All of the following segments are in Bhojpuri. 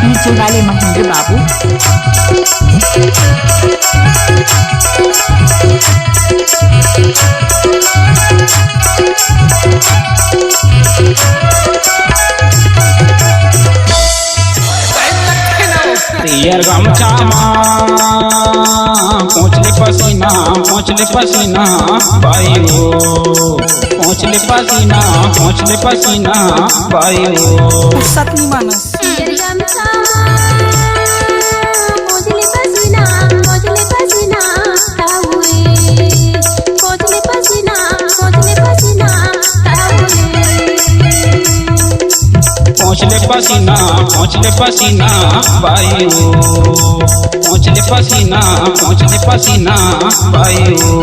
डीजे वाले महेंद्र बाबू। यार गमछा पहुँचले पसीना भाई हो, पहुँचले पसीना भाई हो। सतनी मानस पहुँचले पसीना भाई हो, पहुँचले पसीना भाई हो।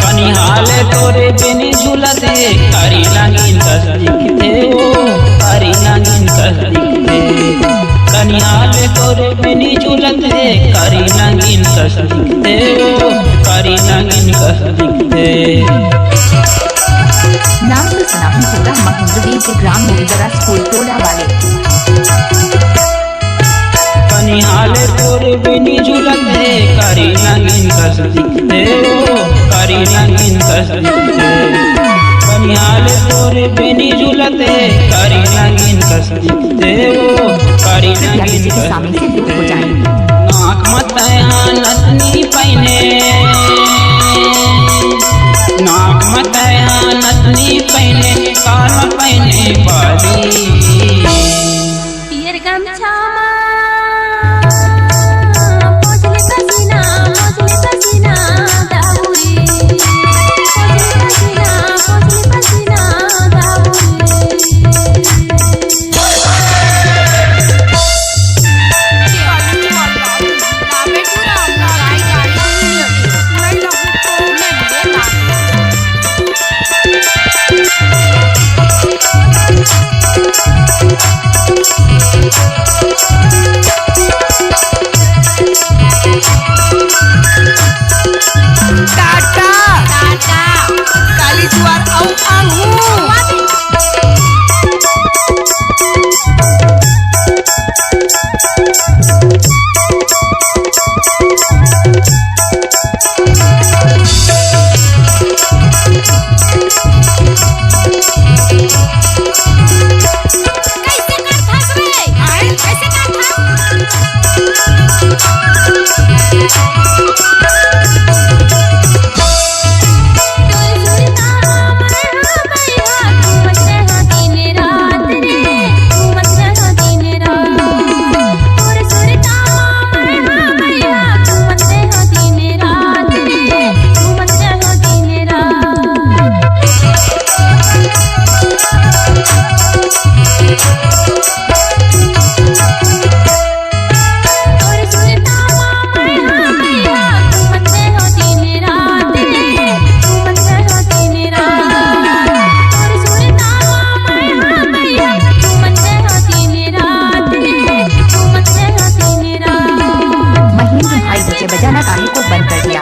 कनिहाले तोरे बिनी झूलते करी नागिन कसदिखते हो, करी नागिन कसदिखते। कनिहाले तोरे बिनी झूलते करी नागिन कसदिखते हो, करी नागिन कसदिखते। नाम तो सुना ही होगा महेंद्र के ग्राम मोरिदरा स्कूल टोला वाले। कनिहाले तोरे बिनी झूलते करी नागिन कसदिखते हो, करी नागिन कसदिखते। कनिहाले तोरे बिनी झूलते करी नागिन कसदिखते हो, करी नागिन कसदिखते। नाक मतया नथनी पहने, नाक मतया नथनी पहने, कान पहने बाली। आने को बंद कर दिया।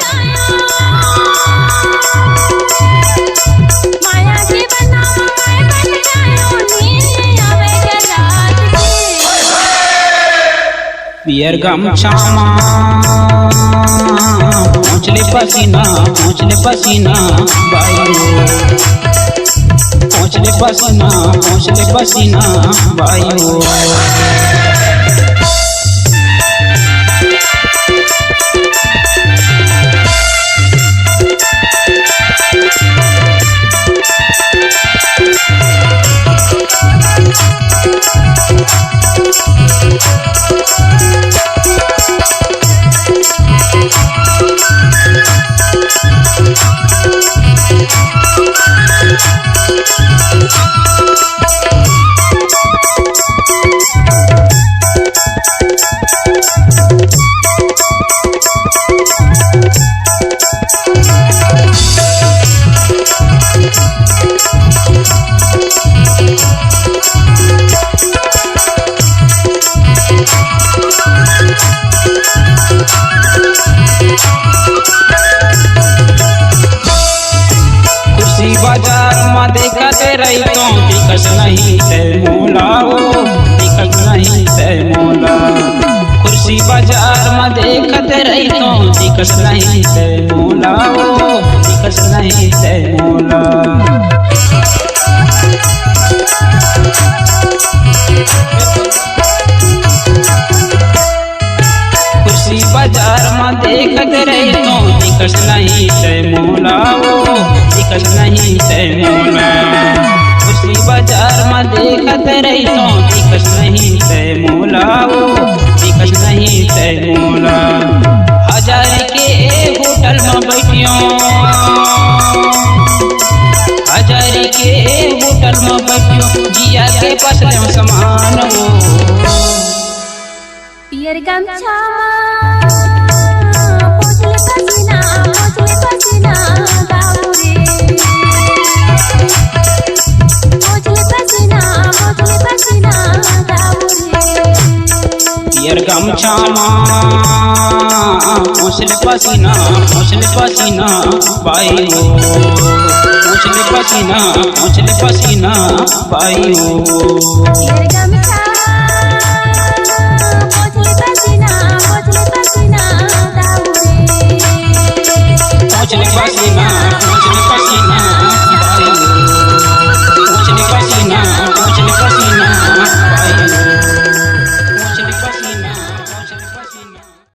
माया के बनाओ मैं बन जायो नींद आवे के रात की। पियर गमछामा पहुँचले पसीना बायो, पहुँचले पसीना बायो। बाजार में देखते रही तो टिकट नहीं थे मोला, टिकट नहीं थे मोला। कुर्सी बाजार में देखते रही तो टिकट नहीं थे मोला, टिकट नहीं थे मोला। कुर्सी बाजार में देखते रही तो टिकट नहीं थे मोला, टिकट नहीं थे मोला। कुर्सी बाजार में देखते रही तो टिकट नहीं थे मोला, टिकट नहीं थे मोला। 1000 के होटल में बैठियो, 1000 के होटल में बैठियो, जिया के पसले समान हो। पियर गमछा पोछले पसीना बाबू रे, पोछले पसीना बाबू रे। पियर गमछा पोछले पसीना बायो, पोछले पसीना बायो। पियर गमछा